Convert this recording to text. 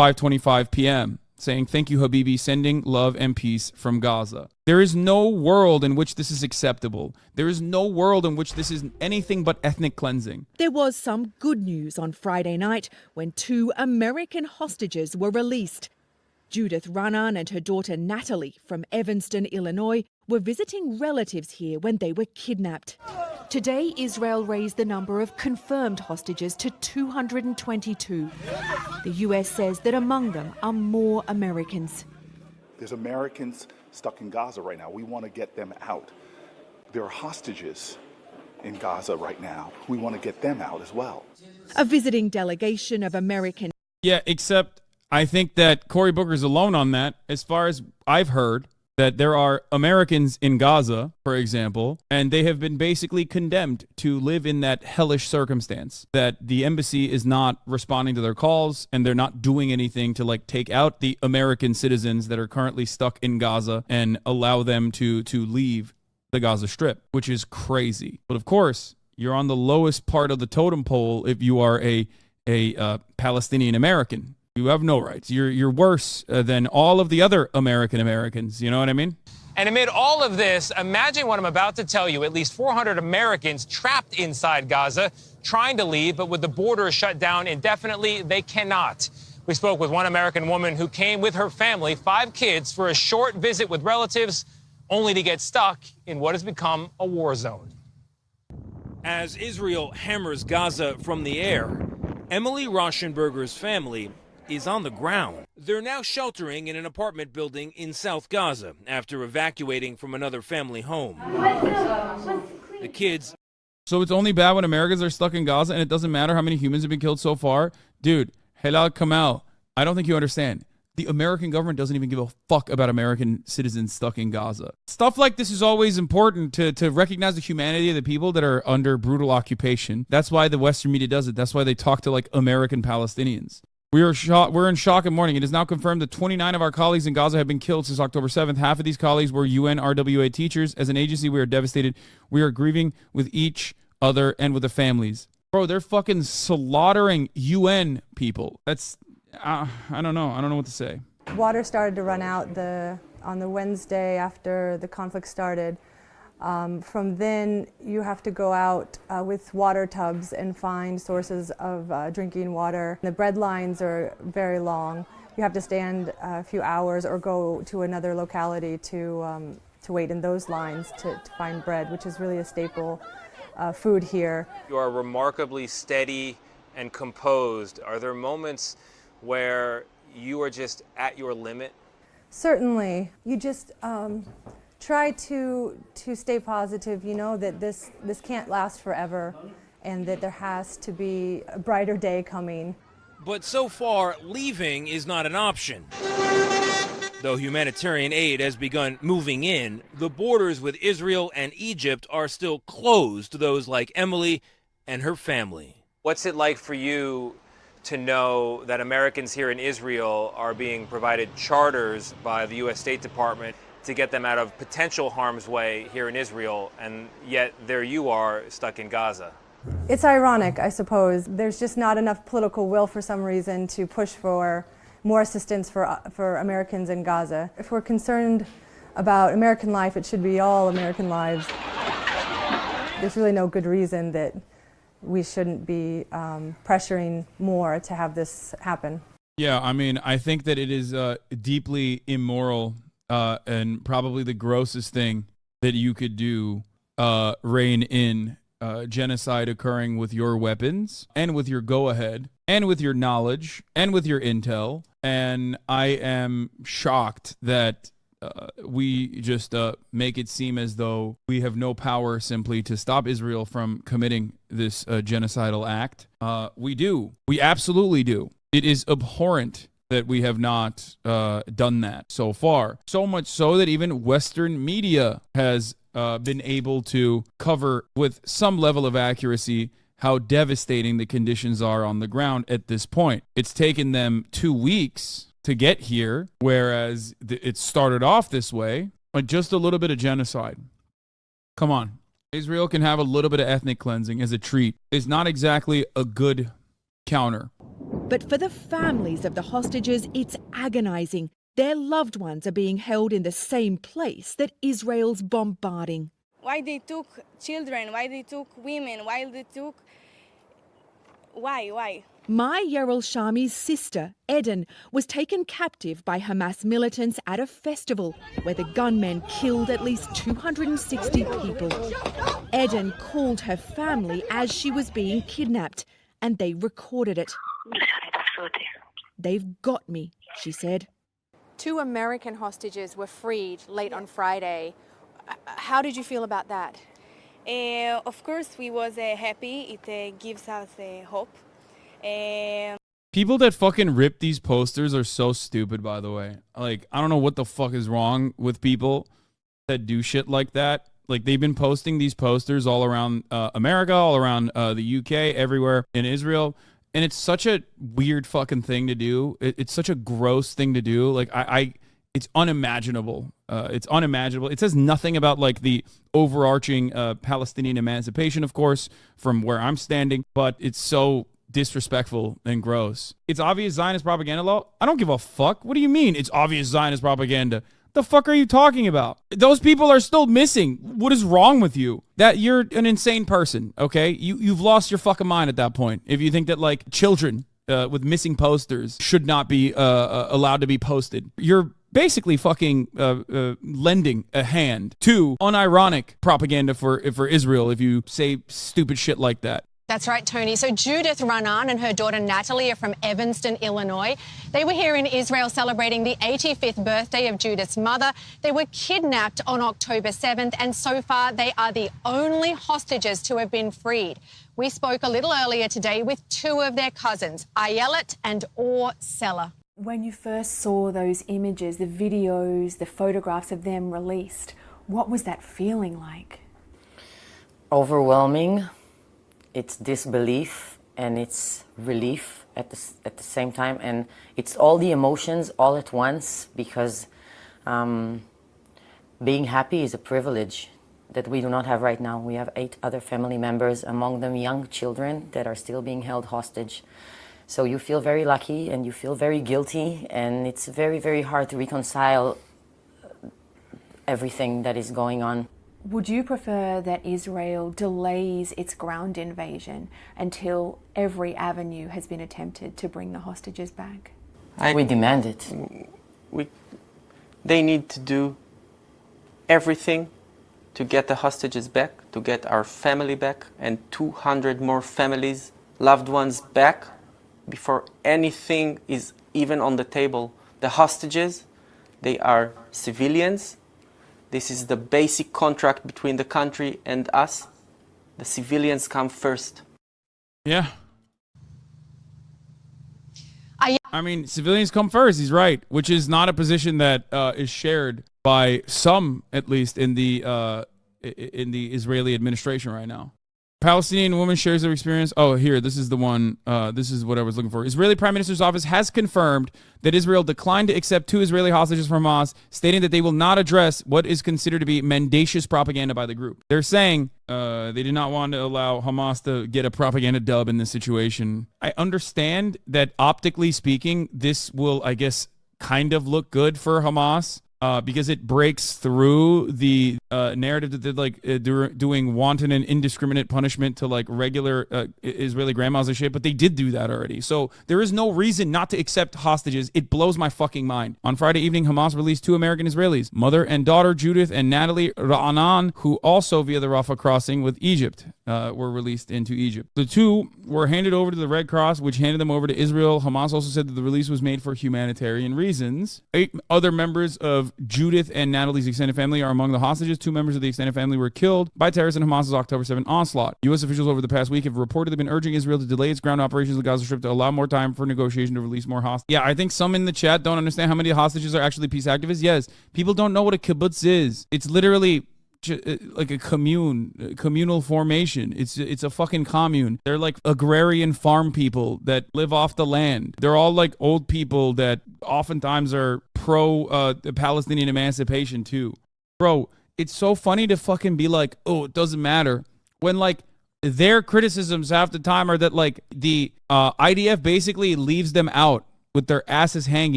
5:25 p.m., saying, "Thank you, Habibi, sending love and peace from Gaza." There is no world in which this is acceptable. There is no world in which this is anything but ethnic cleansing. There was some good news on Friday night when 2 American hostages were released. Judith Ranan and her daughter Natalie from Evanston, Illinois, were visiting relatives here when they were kidnapped. Today, Israel raised the number of confirmed hostages to 222. The US says that among them are more Americans. There's Americans stuck in Gaza right now. We want to get them out. There are hostages in Gaza right now. We want to get them out as well. A visiting delegation of American... Yeah, except I think that Cory Booker's alone on that. As far as I've heard, that there are Americans in Gaza, for example, and they have been basically condemned to live in that hellish circumstance, that the embassy is not responding to their calls and they're not doing anything to like take out the American citizens that are currently stuck in Gaza and allow them to leave the Gaza Strip, which is crazy. But of course, you're on the lowest part of the totem pole if you are a Palestinian American. You have no rights. You're worse than all of the other Americans. You know what I mean? And amid all of this, imagine what I'm about to tell you. At least 400 Americans trapped inside Gaza, trying to leave, but with the border shut down indefinitely, they cannot. We spoke with one American woman who came with her family, 5 kids, for a short visit with relatives, only to get stuck in what has become a war zone. As Israel hammers Gaza from the air, Emily Rauschenberger's family is on the ground. They're now sheltering in an apartment building in South Gaza after evacuating from another family home. The kids... So it's only bad when Americans are stuck in Gaza and it doesn't matter how many humans have been killed so far? Dude, Helal Kamal, I don't think you understand. The American government doesn't even give a fuck about American citizens stuck in Gaza. Stuff like this is always important to recognize the humanity of the people that are under brutal occupation. That's why the Western media does it. That's why they talk to like American Palestinians. We're in shock and mourning. It is now confirmed that 29 of our colleagues in Gaza have been killed since October 7th. Half of these colleagues were UN RWA teachers. As an agency, we are devastated. We are grieving with each other and with the families. Bro, they're fucking slaughtering UN people. That's, I don't know. I don't know what to say. Water started to run out on the Wednesday after the conflict started. From then, you have to go out with water tubs and find sources of drinking water. The bread lines are very long. You have to stand a few hours or go to another locality to wait in those lines to find bread, which is really a staple food here. You are remarkably steady and composed. Are there moments where you are just at your limit? Certainly. You just try to stay positive, you know, that this can't last forever and that there has to be a brighter day coming. But so far, leaving is not an option. Though humanitarian aid has begun moving in, the borders with Israel and Egypt are still closed to those like Emily and her family. What's it like for you to know that Americans here in Israel are being provided charters by the U.S. State Department to get them out of potential harm's way here in Israel, and yet there you are stuck in Gaza? It's ironic, I suppose. There's just not enough political will for some reason to push for more assistance for Americans in Gaza. If we're concerned about American life, it should be all American lives. There's really no good reason that we shouldn't be pressuring more to have this happen. Yeah, I mean, I think that it is deeply immoral and probably the grossest thing that you could do, rein in genocide occurring with your weapons and with your go-ahead and with your knowledge and with your intel. And I am shocked that we just make it seem as though we have no power simply to stop Israel from committing this genocidal act. We do. We absolutely do. It is abhorrent that we have not done that so far. So much so that even Western media has been able to cover with some level of accuracy how devastating the conditions are on the ground at this point. It's taken them 2 weeks to get here, whereas it started off this way, but just a little bit of genocide. Come on. Israel can have a little bit of ethnic cleansing as a treat. It's not exactly a good counter. But for the families of the hostages, it's agonizing. Their loved ones are being held in the same place that Israel's bombarding. Why they took children? Why they took women? Why they took... Why? Mai Yerel Shami's sister, Eden, was taken captive by Hamas militants at a festival where the gunmen killed at least 260 people. Eden called her family as she was being kidnapped, and they recorded it. "They've got me," she said. 2 American hostages were freed late on Friday. How did you feel about that? Of course, we was happy. It gives us hope. People that fucking rip these posters are so stupid, by the way. Like, I don't know what the fuck is wrong with people that do shit like that. Like, they've been posting these posters all around America, all around the UK, everywhere in Israel. And it's such a weird fucking thing to do. It's such a gross thing to do. Like, it's unimaginable. It's unimaginable. It says nothing about, like, the overarching Palestinian emancipation, of course, from where I'm standing. But it's so disrespectful and gross. It's obvious Zionist propaganda law. I don't give a fuck. What do you mean it's obvious Zionist propaganda? The fuck are you talking about? Those people are still missing. What is wrong with you? That you're an insane person, okay? You've lost your fucking mind at that point. If you think that, like, children with missing posters should not be allowed to be posted. You're basically fucking lending a hand to unironic propaganda for Israel if you say stupid shit like that. That's right, Tony. So Judith Ranan and her daughter Natalie are from Evanston, Illinois. They were here in Israel celebrating the 85th birthday of Judith's mother. They were kidnapped on October 7th, and so far they are the only hostages to have been freed. We spoke a little earlier today with 2 of their cousins, Ayelet and Or Sella. When you first saw those images, the videos, the photographs of them released, what was that feeling like? Overwhelming. It's disbelief and it's relief at the same time, and it's all the emotions all at once, because being happy is a privilege that we do not have right now. We have 8 other family members, among them young children that are still being held hostage. So you feel very lucky and you feel very guilty, and it's very, very hard to reconcile everything that is going on. Would you prefer that Israel delays its ground invasion until every avenue has been attempted to bring the hostages back? We demand it. They need to do everything to get the hostages back, to get our family back, and 200 more families, loved ones back, before anything is even on the table. The hostages, they are civilians. This is the basic contract between the country and us. The civilians come first. Yeah. I mean, civilians come first. He's right, which is not a position that is shared by some, at least, in the Israeli administration right now. Palestinian woman shares their experience. Oh, here, this is the one. This is what I was looking for. Israeli Prime Minister's office has confirmed that Israel declined to accept 2 Israeli hostages from Hamas, stating that they will not address what is considered to be mendacious propaganda by the group. They're saying they did not want to allow Hamas to get a propaganda dub in this situation. I understand that optically speaking, this will, I guess, kind of look good for Hamas. Because it breaks through the narrative that they're like doing wanton and indiscriminate punishment to like regular Israeli grandmas and shit, but they did do that already. So there is no reason not to accept hostages. It blows my fucking mind. On Friday evening, Hamas released 2 American Israelis, mother and daughter Judith and Natalie Ra'anan, who also via the Rafah crossing with Egypt were released into Egypt. The 2 were handed over to the Red Cross, which handed them over to Israel. Hamas also said that the release was made for humanitarian reasons. 8 other members of Judith and Natalie's extended family are among the hostages. 2 members of the extended family were killed by terrorists in Hamas's October 7 onslaught. U.S. officials over the past week have reportedly been urging Israel to delay its ground operations in the Gaza Strip to allow more time for negotiation to release more hostages. Yeah, I think some in the chat don't understand how many hostages are actually peace activists. Yes, people don't know what a kibbutz is. It's literally like a communal formation. It's a fucking commune. They're like agrarian farm people that live off the land. They're all like old people that oftentimes are pro Palestinian emancipation too. Bro, it's so funny to fucking be like, oh, it doesn't matter, when like their criticisms half the time are that like the IDF basically leaves them out with their asses hanging